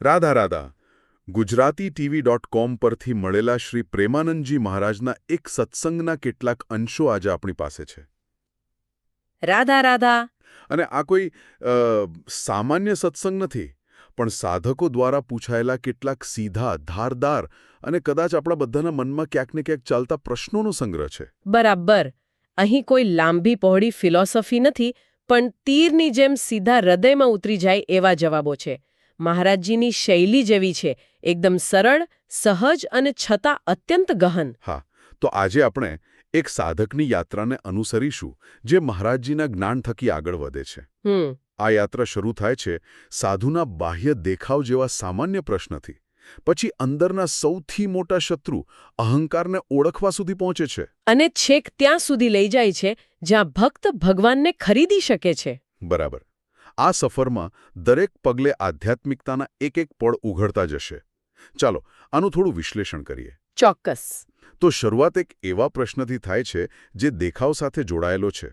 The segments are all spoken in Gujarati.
રાધા રાધા. ગુજરાતીTV.com પરથી મળેલા શ્રી પ્રેમાનંદજી મહારાજના એક સત્સંગના કેટલાક અંશો આજે આપણી પાસે છે. રાધા રાધા. અને આ કોઈ સામાન્ય સત્સંગ નથી, પણ સાધકો દ્વારા પૂછાયેલા કેટલાક સીધા, ધારદાર અને કદાચ આપણા બધાના મનમાં ક્યાંક ને ક્યાંક ચાલતા પ્રશ્નોનો સંગ્રહ છે. બરાબર. અહીં કોઈ લાંબી પહોળી ફિલોસોફી નથી, પણ તીરની જેમ સીધા હૃદયમાં ઉતરી જાય એવા જવાબો છે. મહારાજજીની શૈલી જેવી છે, એકદમ સરળ, સહજ અને છતાં અત્યંત ગહન. હા, તો આજે આપણે એક સાધકની યાત્રાને અનુસરીશું જે મહારાજજીના જ્ઞાન થકી આગળ વધે છે. આ યાત્રા શરૂ થાય છે સાધુના બાહ્ય દેખાવ જેવા સામાન્ય પ્રશ્નથી, પછી અંદરના સૌથી મોટા શત્રુ અહંકારને ઓળખવા સુધી પહોંચે છે. અને છેક ત્યાં સુધી લઈ જાય છે જ્યાં ભક્ત ભગવાનને ખરીદી શકે છે. બરાબર. આ સફરમાં દરેક પગલે આધ્યાત્મિકતાના એક એક પળ ઉઘડતા જશે. ચાલો આનું થોડું વિશ્લેષણ કરીએ. ચોક્કસ. તો શરૂઆત એક એવા પ્રશ્નથી થાય છે જે દેખાવ સાથે જોડાયેલો છે.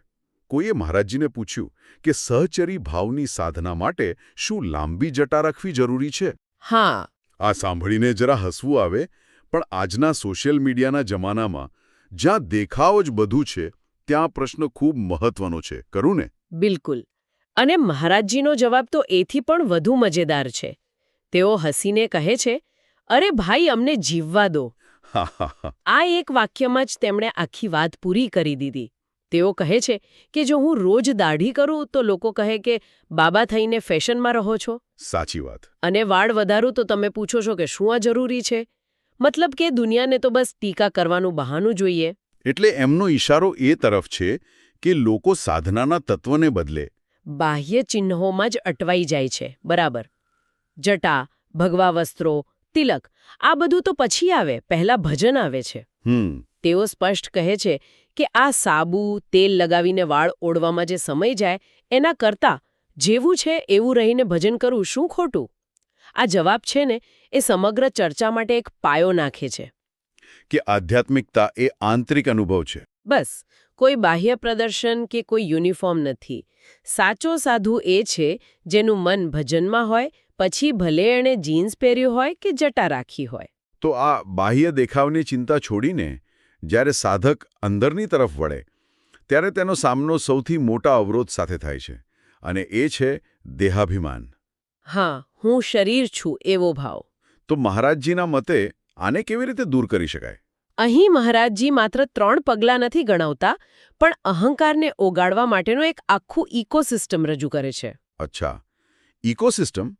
કોઈએ મહારાજજીને પૂછ્યું કે સહચરી ભાવની સાધના માટે શું લાંબી જટા રાખવી જરૂરી છે? હા. આ સાંભળીને જરા હસવું આવે, પણ આજના સોશિયલ મીડિયાના જમાનામાં જ્યાં દેખાવ જ બધું છે ત્યાં પ્રશ્ન ખૂબ મહત્વનો છે, ખરું ને? બિલકુલ. અને મહારાજજીનો જવાબ તો એથી પણ વધુ મજેદાર છે. તેઓ હસીને કહે છે, અરે ભાઈ, અમને જીવવા દો. આ એક વાક્યમાં જ તેમણે આખી વાત પૂરી કરી દીધી. તેઓ કહે છે કે જો હું રોજ દાઢી કરું તો લોકો કહે કે બાબા થઈને ફેશનમાં રહો છો. સાચી વાત. અને વાળ વધારું તો તમે પૂછો છો કે શું આ જરૂરી છે? મતલબ કે દુનિયાને તો બસ ટીકા કરવાનું બહાનું જોઈએ. એટલે એમનો ઈશારો એ તરફ છે કે લોકો સાધનાના તત્વને બદલે બાહ્ય ચિહ્નોમાં જ અટવાઈ જાય છે. બરાબર. જટા, ભગવા વસ્ત્રો, તિલક, આ બધું તો પછી આવે, પહેલા ભજન આવે છે. તેઓ સ્પષ્ટ કહે છે કે આ સાબુ, તેલ લગાવીને વાળ ઓળવામાં જે સમય જાય એના કરતાં જેવું છે એવું રહીને ભજન કરવું શું ખોટું? આ જવાબ છે ને એ સમગ્ર ચર્ચા માટે એક પાયો નાખે છે. કે આધ્યાત્મિકતા એ આંતરિક અનુભવ છે. બસ, કોઈ બાહ્ય પ્રદર્શન કે કોઈ યુનિફોર્મ નથી. સાચો સાધુ એ છે જેનું મન ભજનમાં હોય, પછી ભલે એણે જીન્સ પહેર્યું હોય કે જટા રાખી હોય. તો આ બાહ્ય દેખાવની ચિંતા છોડીને જ્યારે સાધક અંદરની તરફ વળે ત્યારે તેનો સામનો સૌથી મોટા અવરોધ સાથે થાય છે, અને એ છે દેહાભિમાન. હા, હું શરીર છું એવો ભાવ. તો મહારાજજીના મતે આને કેવી રીતે દૂર કરી શકાય? અહીં મહારાજજી માત્ર 3 પગલાં નથી ગણાવતા, પણ અહંકારને ઓગાળવા માટેનો એક આખું ઇકોસિસ્ટમ રજૂ કરે છે. અચ્છા, ઇકોસિસ્ટમ?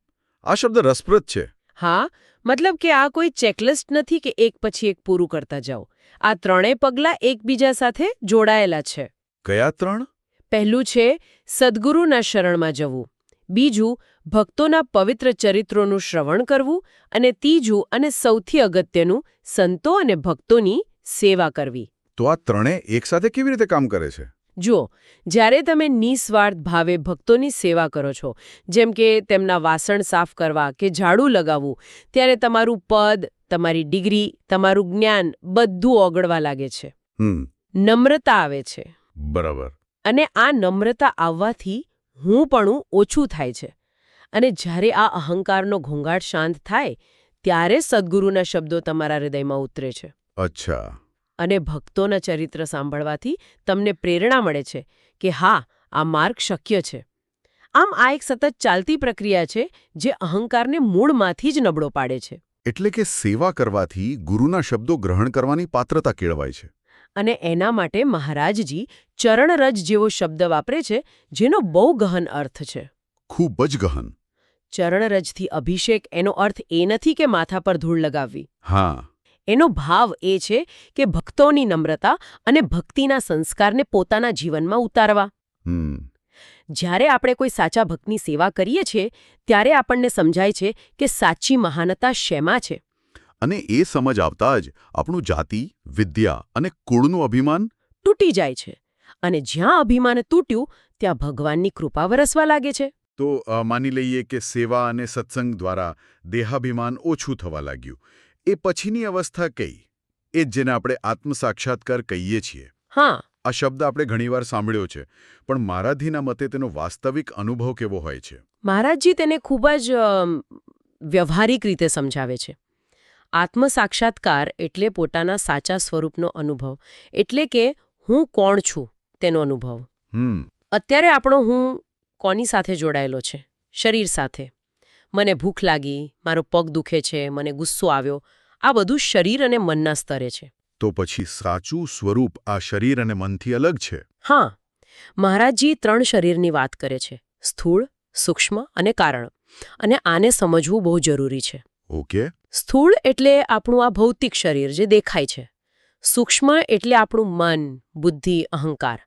આ શબ્દ રસપ્રદ છે. હા, મતલબ કે આ કોઈ ચેકલિસ્ટ નથી કે એક પછી એક પૂરું કરતા જાઓ. આ 3 પગલાં એકબીજા સાથે જોડાયેલા છે. કયા 3? પહેલું છે સદ્ગુરુના શરણમાં જવું. બીજું, ભક્તોના પવિત્ર ચરિત્રોનું શ્રવણ કરવું. અને ત્રીજું અને સૌથી અગત્યનું, સંતો અને ભક્તોની સેવા કરવી. તો આ 3 એકસાથે કેવી રીતે કામ કરે છે? જુઓ, જ્યારે તમે નિસ્વાર્થ ભાવે ભક્તોની સેવા કરો છો, જેમ કે તેમના વાસણ સાફ કરવા કે ઝાડુ લગાવવું, ત્યારે તમારું પદ, તમારી ડિગ્રી, તમારું જ્ઞાન બધું ઓગળવા લાગે છે. નમ્રતા આવે છે. બરાબર. અને આ નમ્રતા આવવાથી હુંપણું ઓછું થાય છે. અને જ્યારે આ અહંકારનો ઘોંઘાટ શાંત થાય, ત્યારે સદ્ગુરુના શબ્દો તમારા હૃદયમાં ઉતરે છે. અચ્છા. અને ભક્તોના ચરિત્ર સાંભળવાથી તમને પ્રેરણા મળે છે કે હા, આ માર્ગ શક્ય છે. આમ આ એક સતત ચાલતી પ્રક્રિયા છે જે અહંકારને મૂળમાંથી જ નબળો પાડે છે. એટલે કે સેવા કરવાથી ગુરુના શબ્દો ગ્રહણ કરવાની પાત્રતા કેળવાય છે. અને એના માટે મહારાજજી ચરણરજ જેવો શબ્દ વાપરે છે, જેનો બહુ ગહન અર્થ છે. ખૂબ જ ગહન. ચરણરજથી અભિષેક એનો અર્થ એ નથી કે માથા પર ધૂળ લગાવવી. હા. એનો ભાવ એ છે કે ભક્તોની નમ્રતા અને ભક્તિના સંસ્કારને પોતાના જીવનમાં ઉતારવા. જ્યારે આપણે કોઈ સાચા ભક્તની સેવા કરીએ છીએ ત્યારે આપણને સમજાય છે કે સાચી મહાનતા શેમાં છે. અને એ સમજ આવતા જ આપણું જાતિ, વિદ્યા અને કુળનું અભિમાન તૂટી જાય છે. અને જ્યાં અભિમાન તૂટ્યું ત્યાં ભગવાનની કૃપા વરસવા લાગે છે. તો માની લઈએ કે સેવા અને સત્સંગ દ્વારા દેહાભિમાન ઓછું થવા લાગ્યું. એ પછીની અવસ્થા કઈ? એ જ જેને આપણે આત્મસાક્ષાત્કાર કહીએ છીએ. હા. આ શબ્દ આપણે ઘણીવાર સાંભળ્યો છે, પણ મહારાજજીના મતે તેનો વાસ્તવિક અનુભવ કેવો હોય છે? મહારાજજી તેને ખૂબ જ વ્યવહારિક રીતે સમજાવે છે. આત્મસાક્ષાત્કાર એટલે પોતાના સાચા સ્વરૂપનો અનુભવ, એટલે કે હું કોણ છું તેનો અનુભવ. અત્યારે આપણો હું કોની સાથે જોડાયેલો છે? શરીર સાથે. મને ભૂખ લાગી, મારો પગ દુખે છે, મને ગુસ્સો આવ્યો, આ બધું શરીર અને મનના સ્તરે છે. તો પછી સાચું સ્વરૂપ આ શરીર અને મનથી અલગ છે? હા, મહારાજજી 3 શરીરની વાત કરે છે: સ્થૂળ, સૂક્ષ્મ અને કારણ. અને આને સમજવું બહુ જરૂરી છે. ઓકે. સ્થૂળ એટલે આપણું આ ભૌતિક શરીર જે દેખાય છે. સૂક્ષ્મ એટલે આપણું મન, બુદ્ધિ, અહંકાર,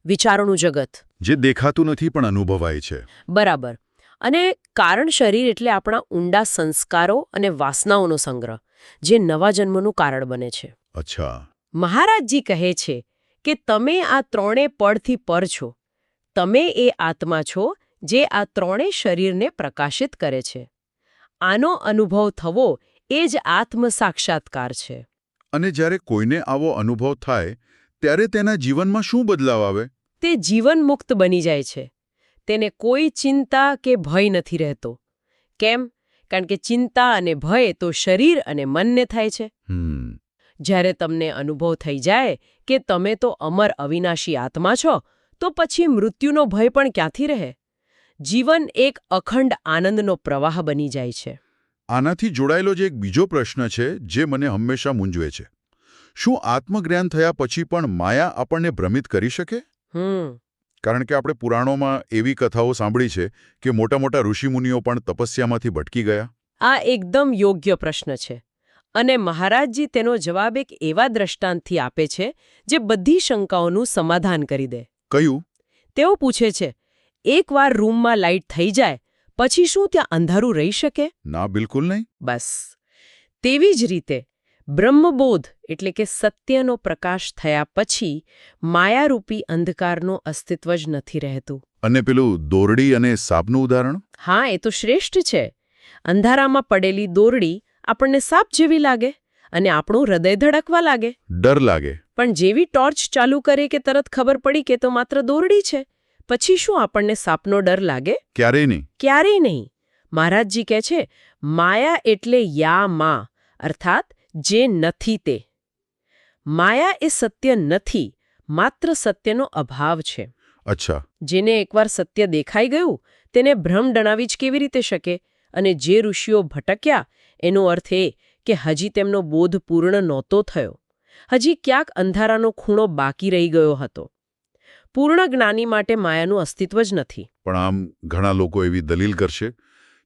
વિચારોનું જગત. જે દેખાતું નથી પણ અનુભવાય છે. બરાબર. અને કારણ શરીર એટલે આપણા ઊંડા સંસ્કારો અને વાસનાઓનો સંગ્રહ, જે નવા જન્મનું કારણ બને છે. અચ્છા. મહારાજજી કહે છે કે તમે આ 3 પળથી પર છો. તમે એ આત્મા છો જે આ 3 શરીરને પ્રકાશિત કરે છે. આનો અનુભવ થવો એ જ આત્મ સાક્ષાત્કાર છે. અને જ્યારે કોઈને આવો અનુભવ થાય ત્યારે તેના જીવનમાં શું બદલાવ આવે? તે જીવન મુક્ત બની જાય છે. તેને કોઈ ચિંતા કે ભય નથી રહેતો. કેમ? કારણ કે ચિંતા અને ભય તો શરીર અને મનને થાય છે. જ્યારે તમને અનુભવ થઈ જાય કે તમે તો અમર અવિનાશી આત્મા છો, તો પછી મૃત્યુનો ભય પણ ક્યાંથી રહે? જીવન એક અખંડ આનંદનો પ્રવાહ બની જાય છે. આનાથી જોડાયેલો જે એક બીજો પ્રશ્ન છે જે મને હંમેશા મૂંઝવે છે: શું આત્મજ્ઞાન થયા પછી પણ માયા આપણને ભ્રમિત કરી શકે? કારણ કે આપણે પુરાણોમાં એવી કથાઓ સાંભળી છે કે મોટા મોટા ઋષિમુનિઓ પણ તપસ્યામાંથી ભટકી ગયા. આ એકદમ યોગ્ય પ્રશ્ન છે. અને મહારાજજી તેનો જવાબ એક એવા દ્રષ્ટાંતથી આપે છે જે બધી શંકાઓનું સમાધાન કરી દે. કયું? તેઓ પૂછે છે, એકવાર રૂમમાં લાઇટ થઈ જાય પછી શું ત્યાં અંધારું રહી શકે? ના, બિલકુલ નહીં. બસ તેવી જ રીતે બ્રહ્મબોધ એટલે કે સત્યનો પ્રકાશ થયા પછી માયારૂપી અંધકારનું અસ્તિત્વ જ નથી રહેતું. અને પેલું દોરડી અને સાપનું ઉદાહરણ? હા, એ તો શ્રેષ્ઠ છે. અંધારામાં પડેલી દોરડી આપણને સાપ જેવી લાગે અને આપણું હૃદય ધડકવા લાગે, ડર લાગે. પણ જેવી ટોર્ચ ચાલુ કરે કે તરત ખબર પડી કે તો માત્ર દોરડી છે, પછી શું આપણને સાપનો ડર લાગે? ક્યારેય નહીં. ક્યારેય નહીં. મહારાજજી કહે છે, માયા એટલે યા મા, અર્થાત જે નથી તે. માયા એ સત્ય નથી, માત્ર સત્યનો અભાવ છે. અચ્છા. જેને એકવાર સત્ય દેખાઈ ગયું તેને ભ્રમ ડણાવી જ કેવી રીતે શકે? અને જે ઋષિઓ ભટક્યા એનો અર્થ એ કે હજી તેમનો બોધ પૂર્ણ નહોતો થયો. હજી ક્યાંક અંધારાનો ખૂણો બાકી રહી ગયો હતો. પૂર્ણ જ્ઞાની માટે માયાનું અસ્તિત્વ જ નથી. પણ આમ ઘણા લોકો એવી દલીલ કરશે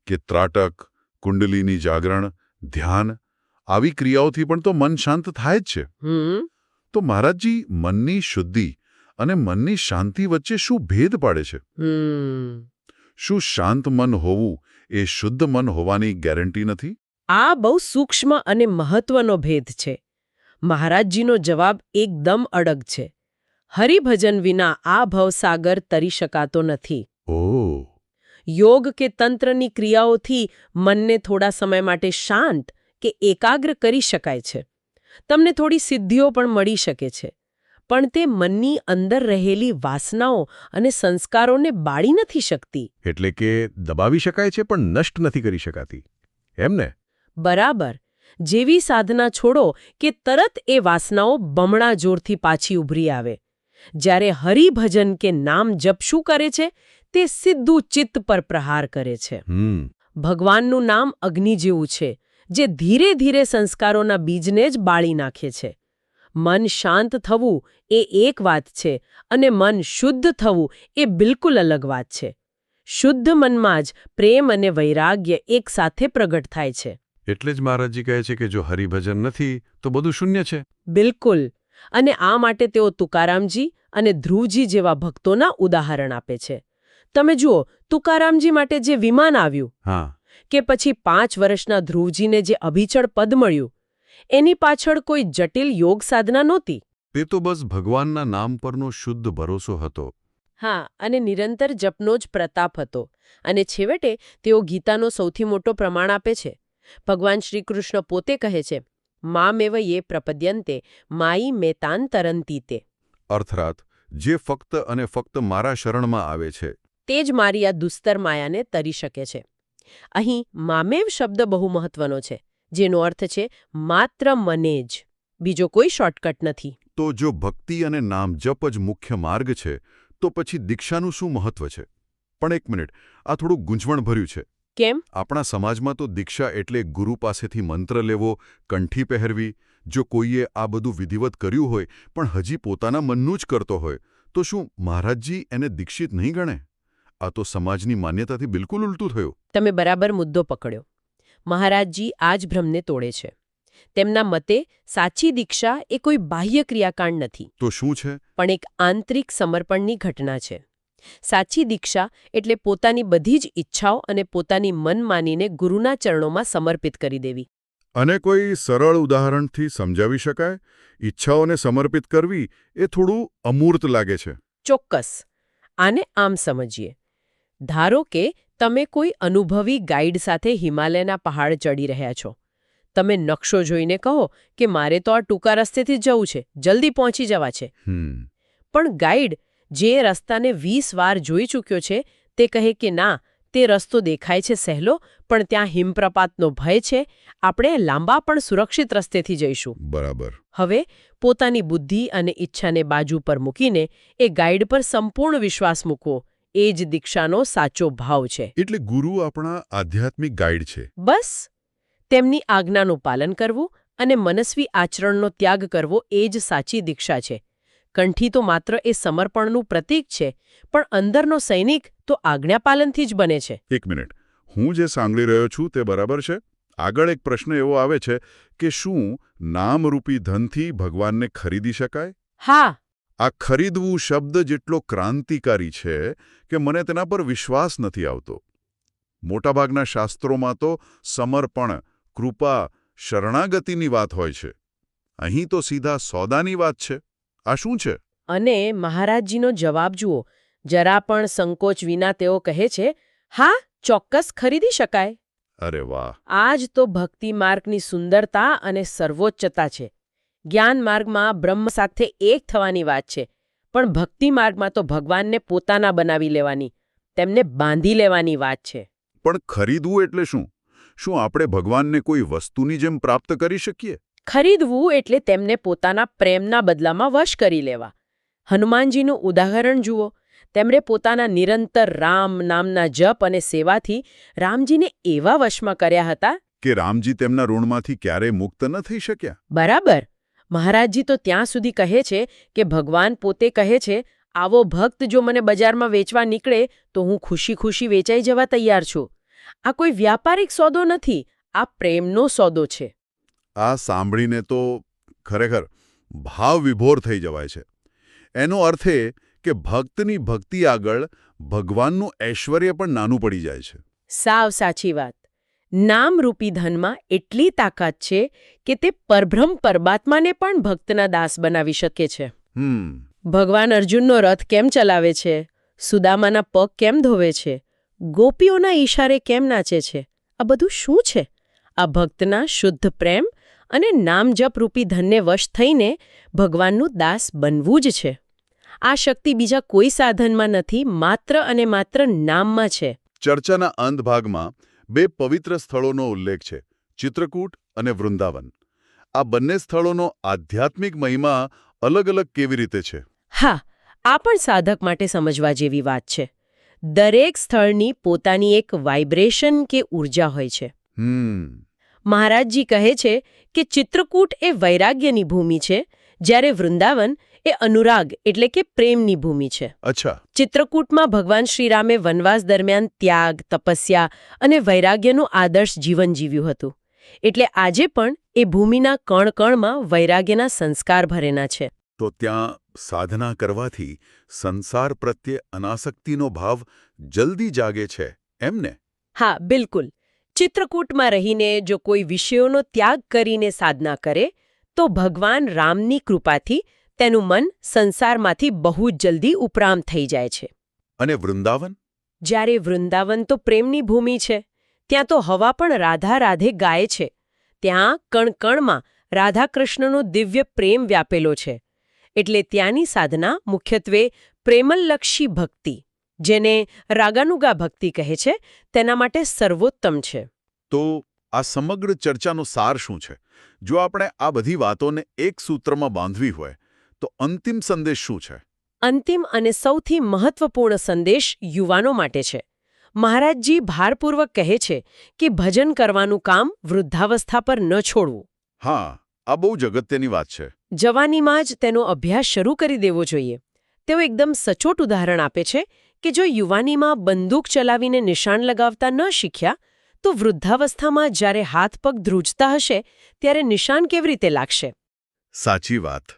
કે ત્રાટક, કુંડલીની જાગરણ, ધ્યાન આવી ક્રિયાઓથી પણ તો મન શાંત થાય જ છે. તો મહારાજજી મનની શુદ્ધિ અને મનની શાંતિ વચ્ચે શું ભેદ પાડે છે? શું શાંત મન હોવું એ શુદ્ધ મન હોવાની ગેરંટી નથી? આ બહુ સૂક્ષ્મ અને મહત્વનો ભેદ છે. મહારાજજીનો જવાબ એકદમ અડગ છે. હરિભજન વિના આ ભવસાગર તરી શકાતો નથી. ઓહ. યોગ કે તંત્રની ક્રિયાઓથી મનને થોડા સમય માટે શાંત કે એકાગ્ર કરી શકાય છે. તમને થોડી સિદ્ધિઓ પણ મળી શકે છે. પણ તે મનની અંદર રહેલી વાસનાઓ અને સંસ્કારોને બાળી નથી શકતી. એટલે કે દબાવી શકાય છે પણ નષ્ટ નથી કરી શકાતી, એમ ને? બરાબર. જેવી સાધના છોડો કે તરત એ વાસનાઓ બમણા જોરથી પાછી ઉભરી આવે. જ્યારે હરિભજન કે નામ જપ શું કરે છે? તે સીધું ચિત્ત પર પ્રહાર કરે છે. ભગવાનનું નામ અગ્નિ જેવું છે, જે ધીરે ધીરે સંસ્કારોના બીજને જ બાળી નાખે છે. મન શાંત થવું એ એક વાત છે અને મન શુદ્ધ થવું એ બિલકુલ અલગ વાત છે. શુદ્ધ મનમાં જ પ્રેમ અને વૈરાગ્ય એક સાથે પ્રગટ થાય છે. એટલે જ મહારાજજી કહે છે કે જો હરિભજન નથી તો બધું શૂન્ય છે. બિલકુલ. અને આ માટે તેઓ તુકારામજી અને ધ્રુવજી જેવા ભક્તોના ઉદાહરણ આપે છે. તમે જુઓ, તુકારામજી માટે જે વિમાન આવ્યું, કે પછી 5 વર્ષના ધ્રુવજીને જે અભિચળ પદ મળ્યું, એની પાછળ કોઈ જટિલ યોગ સાધના નહોતી. તે તો બસ ભગવાનના નામ પરનો શુદ્ધ ભરોસો હતો. હા, અને નિરંતર જપનો જ પ્રતાપ હતો. અને છેવટે તેઓ ગીતાનો સૌથી મોટો પ્રમાણ આપે છે. ભગવાન શ્રી કૃષ્ણ પોતે કહે છે, મામેવ યે પ્રપદ્યન્તે માઈ મેતાન તરંતી તે. અર્થાત જે ફક્ત અને ફક્ત મારા શરણમાં આવે છે તે જ મારી આ દુસ્તર માયાને તરી શકે છે. અહીં મામેવ શબ્દ બહુ મહત્વનો છે, જેનો અર્થ છે માત્ર મને જ, બીજો કોઈ શોર્ટકટ નથી. તો જો ભક્તિ અને નામજપ જ મુખ્ય માર્ગ છે તો પછી દીક્ષાનું શું મહત્વ છે? પણ એક મિનિટ, આ થોડું ગૂંચવણભર્યું છે. કેમ? આપણા સમાજમાં તો દીક્ષા એટલે ગુરુ પાસેથી મંત્ર લેવો, કંઠી પહેરવી. જો કોઈએ આ બધું વિધિવત કર્યું હોય પણ હજી પોતાના મનનું જ કરતો હોય તો શું મહારાજજી એને દીક્ષિત નહીં ગણે? આ તો સમાજની માન્યતાથી બિલકુલ ઉલટું થયું. તમે બરાબર મુદ્દો પકડ્યો. મહારાજજી આ જ ભ્રમને તોડે છે. તેમના મતે સાચી દીક્ષા એ કોઈ બાહ્ય ક્રિયાકાંડ નથી. તો શું છે? પણ એક આંતરિક સમર્પણની ઘટના છે. સાચી દીક્ષા એટલે પોતાની બધી જ ઈચ્છાઓ અને પોતાની મન માનીને ગુરુના ચરણોમાં સમર્પિત કરી દેવી. અને કોઈ સરળ ઉદાહરણથી સમજાવી શકાય? ઈચ્છાઓને સમર્પિત કરવી એ થોડું અમૂર્ત લાગે છે. ચોક્કસ. આને આમ સમજીએ. ધારો કે તમે કોઈ અનુભવી ગાઈડ સાથે હિમાલયના પહાડ ચડી રહ્યા છો. તમે નકશો જોઈને કહો કે મારે તો આ ટૂંકા રસ્તેથી જ જવું છે, જલ્દી પહોંચી જવા છે. પણ ગાઈડ જે રસ્તાને 20 વાર જોઈ ચૂક્યો છે તે કહે કે ના, તે રસ્તો દેખાય છે સહેલો, પણ ત્યાં હિમપ્રપાતનો ભય છે, આપણે લાંબા પણ સુરક્ષિત રસ્તેથી જઈશું. બરાબર. હવે પોતાની બુદ્ધિ અને ઈચ્છાને બાજુ પર મૂકીને એ ગાઈડ પર સંપૂર્ણ વિશ્વાસ મૂકવો, એ જ દીક્ષાનો સાચો ભાવ છે. એટલે ગુરુ આપણા આધ્યાત્મિક ગાઈડ છે. બસ તેમની આજ્ઞાનું પાલન કરવું અને મનસ્વી આચરણનો ત્યાગ કરવો એ જ સાચી દીક્ષા છે. કંઠી તો માત્ર એ સમર્પણનું પ્રતીક છે, પણ અંદરનો સૈનિક તો આજ્ઞાપાલનથી જ બને છે. એક મિનિટ, હું જે સાંભળી રહ્યો છું તે બરાબર છે? આગળ એક પ્રશ્ન એવો આવે છે કે શું નામરૂપી ધનથી ભગવાનને ખરીદી શકાય? હા. આ ખરીદવું શબ્દ જેટલો ક્રાંતિકારી છે કે મને તેના પર વિશ્વાસ નથી આવતો. મોટાભાગના શાસ્ત્રોમાં તો સમર્પણ, કૃપા, શરણાગતિની વાત હોય છે. અહીં તો સીધા સોદાની વાત છે. આ શું છે? અને મહારાજજીનો જવાબ જુઓ. જરા પણ સંકોચ વિના તેઓ કહે છે, હા, ચોક્કસ ખરીદી શકાય. અરે વાહ! આ જ તો ભક્તિ માર્ગની સુંદરતા અને સર્વોચ્ચતા છે. જ્ઞાન માર્ગમાં બ્રહ્મ સાથે એક થવાની વાત છે, પણ ભક્તિ માર્ગમાં તો ભગવાનને પોતાના બનાવી લેવાની, તેમને બાંધી લેવાની વાત છે. પણ ખરીદવું એટલે શું? શું આપણે ભગવાનને કોઈ વસ્તુની જેમ પ્રાપ્ત કરી શકીએ? ખરીદવું એટલે તેમને પોતાના પ્રેમના બદલામાં વશ કરી લેવા. હનુમાનજીનું ઉદાહરણ જુઓ. તેમણે પોતાના નિરંતર રામ નામના જપ અને સેવાથી રામજીને એવા વશમાં કર્યા હતા કે રામજી તેમના ઋણમાંથી ક્યારેય મુક્ત ન થઈ શક્યા. બરાબર. મહારાજજી તો ત્યાં સુધી કહે છે કે ભગવાન પોતે કહે છે, આવો ભક્ત જો મને બજારમાં વેચવા નીકળે તો હું ખુશી ખુશી વેચાઈ જવા તૈયાર છું. આ કોઈ વ્યાપારિક સોદો નથી, આ પ્રેમનો સોદો છે. આ સાંભળીને તો ખરેખર ભાવ વિભોર થઈ જવાય છે. એનો અર્થ એ કે ભક્તની ભક્તિ આગળ ભગવાનનું ઐશ્વર્ય પણ નાનું પડી જાય છે. સાવ સાચી વાત. નામરૂપી ધનમાં એટલી તાકાત છે કે તે પરબ્રહ્મ પરમાત્માને પણ ભક્તના દાસ બનાવી શકે છે. ભગવાન અર્જુનનો રથ કેમ ચલાવે છે, સુદામાના પગ કેમ ધોવે છે, ગોપીઓના ઈશારે કેમ નાચે છે, આ બધું શું છે? આ ભક્તના શુદ્ધ પ્રેમ અને નામજપરૂપી ધનને વશ થઈને ભગવાનનું દાસ બનવું જ છે. આ શક્તિ બીજા કોઈ સાધનમાં નથી, માત્ર અને માત્ર નામમાં છે. ચર્ચાના અંત ભાગમાં 2 પવિત્ર સ્થળોનો ઉલ્લેખ છે, ચિત્રકૂટ અને વૃંદાવન. આ બંને સ્થળોનો આધ્યાત્મિક મહિમા અલગ અલગ કેવી રીતે છે? હા, આ પણ સાધક માટે સમજવા જેવી વાત છે. દરેક સ્થળની પોતાની એક વાઇબ્રેશન કે ઊર્જા હોય છે. મહારાજજી કહે છે કે ચિત્રકૂટ એ વૈરાગ્યની ભૂમિ છે, જ્યારે વૃંદાવન એ અનુરાગ એટલે કે પ્રેમની ભૂમિ છે. અચ્છા. ચિત્રકૂટમાં ભગવાન શ્રીરામે વનવાસ દરમિયાન ત્યાગ, તપસ્યા અને વૈરાગ્યનું આદર્શ જીવન જીવ્યું હતું. એટલે આજે પણ એ ભૂમિના કણ-કણમાં વૈરાગ્યના સંસ્કાર ભરેલા છે. તો ત્યાં સાધના કરવાથી સંસાર પ્રત્યે અનાસક્તિનો ભાવ જલ્દી જાગે છે, એમ ને? હા, બિલકુલ. ચિત્રકૂટમાં રહીને જો કોઈ વિષયોનો ત્યાગ કરીને સાધના કરે તો ભગવાન રામની કૃપાથી તેનું મન સંસારમાંથી બહુ જ જલ્દી ઉપરામ થઈ જાય છે. અને વૃંદાવન? જ્યારે વૃંદાવન તો પ્રેમની ભૂમિ છે. ત્યાં તો હવા પણ રાધા રાધે ગાય છે. ત્યાં કણકણમાં રાધા કૃષ્ણનો દિવ્ય પ્રેમ વ્યાપેલો છે. એટલે ત્યાંની સાધના મુખ્યત્વે પ્રેમલક્ષી ભક્તિ, જેને રાગાનુગા ભક્તિ કહે છે, તેના માટે સર્વોત્તમ છે. તો આ સમગ્ર ચર્ચાનો સાર શું છે? જો આપણે આ બધી વાતોને એક સૂત્રમાં બાંધવી હોય તો અંતિમ સંદેશ શું છે? અંતિમ અને સૌથી મહત્વપૂર્ણ સંદેશ યુવાનો માટે છે. મહારાજજી ભારપૂર્વક કહે છે કે ભજન કરવાનું કામ વૃદ્ધાવસ્થા પર ન છોડવું. હા, આ બહુ જ અગત્યની વાત છે. જવાનીમાં જ તેનો અભ્યાસ શરૂ કરી દેવો જોઈએ. તેઓ એકદમ સચોટ ઉદાહરણ આપે છે કે જો યુવાનીમાં બંદૂક ચલાવીને નિશાન લગાવતા ન શીખ્યા તો વૃદ્ધાવસ્થામાં જ્યારે હાથ પગ ધ્રુજતા હશે ત્યારે નિશાન કેવી રીતે લાગશે? સાચી વાત.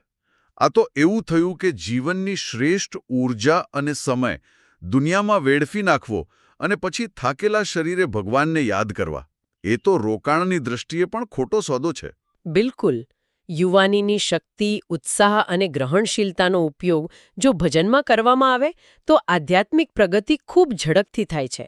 આ તો એવું થયું કે જીવનની શ્રેષ્ઠ ઊર્જા અને સમય દુનિયામાં વેડફી નાખવો અને પછી થાકેલા શરીરે ભગવાનને યાદ કરવા, એ તો રોકાણની દૃષ્ટિએ પણ ખોટો સોદો છે. બિલકુલ. યુવાનીની શક્તિ, ઉત્સાહ અને ગ્રહણશીલતાનો ઉપયોગ જો ભજનમાં કરવામાં આવે તો આધ્યાત્મિક પ્રગતિ ખૂબ ઝડપથી થાય છે.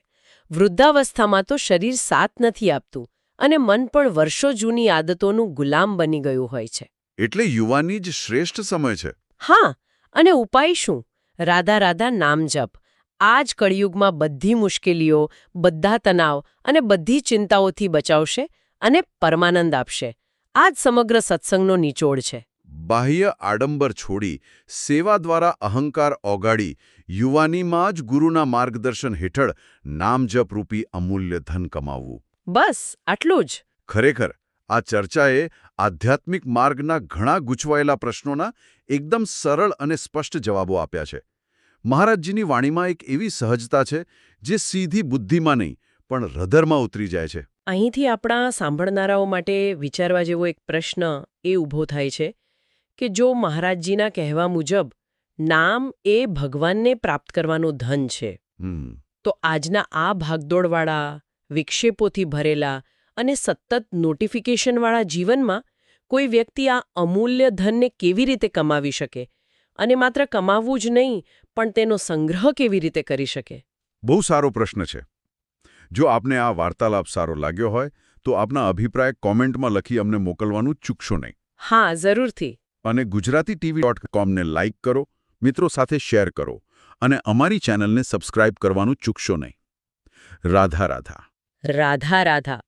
વૃદ્ધાવસ્થામાં તો શરીર સાથ નથી આપતું અને મન પણ વર્ષો જૂની આદતોનું ગુલામ બની ગયું હોય છે. એટલે યુવાની જ શ્રેષ્ઠ સમય છે. હા, અને ઉપાય શું? રાધા રાધા નામ જપ. આ જ કળિયુગમાં બધી મુશ્કેલીઓ, બધા તણાવ અને બધી ચિંતાઓથી બચાવશે અને પરમાનંદ આપશે. આ જ સમગ્ર સત્સંગનો નિચોડ છે. બાહ્ય આડંબર છોડી, સેવા દ્વારા અહંકાર ઓગાળી, યુવાનીમાં જ ગુરુના માર્ગદર્શન હેઠળ નામજપરૂપી અમૂલ્ય ધન કમાવવું. બસ આટલું જ. ખરેખર આ ચર્ચાએ આધ્યાત્મિક માર્ગના ઘણા ગૂંચવાયેલા પ્રશ્નોના એકદમ સરળ અને સ્પષ્ટ જવાબો આપ્યા છે. મહારાજજીની વાણીમાં એક એવી સહજતા છે જે સીધી બુદ્ધિમાં નહીં પણ હૃદયમાં ઉતરી જાય છે. અહીંથી આપણા સાંભળનારાઓ માટે વિચારવા જેવો એક પ્રશ્ન એ ઊભો થાય છે કે જો મહારાજજીના કહેવા મુજબ નામ એ ભગવાનને પ્રાપ્ત કરવાનું ધન છે, તો આજના આ ભાગદોડવાળા, વિક્ષેપોથી ભરેલા અને સતત નોટિફિકેશનવાળા જીવનમાં કોઈ વ્યક્તિ આ અમૂલ્ય ધનને કેવી રીતે કમાવી શકે અને માત્ર કમાવવું જ નહીં પણ તેનો સંગ્રહ કેવી રીતે કરી શકે? બહુ સારો પ્રશ્ન છે. જો આપને આ વાર્તાલાપ સારો લાગ્યો હોય તો આપના અભિપ્રાય કોમેન્ટમાં લખી અમને મોકલવાનું ચૂકશો નહીં. હા, જરૂરથી. અને gujaratitv.com ને લાઇક કરો, મિત્રો સાથે શેર કરો અને અમારી ચેનલને સબસ્ક્રાઇબ કરવાનું ચૂકશો નહીં. રાધા રાધા. રાધા રાધા.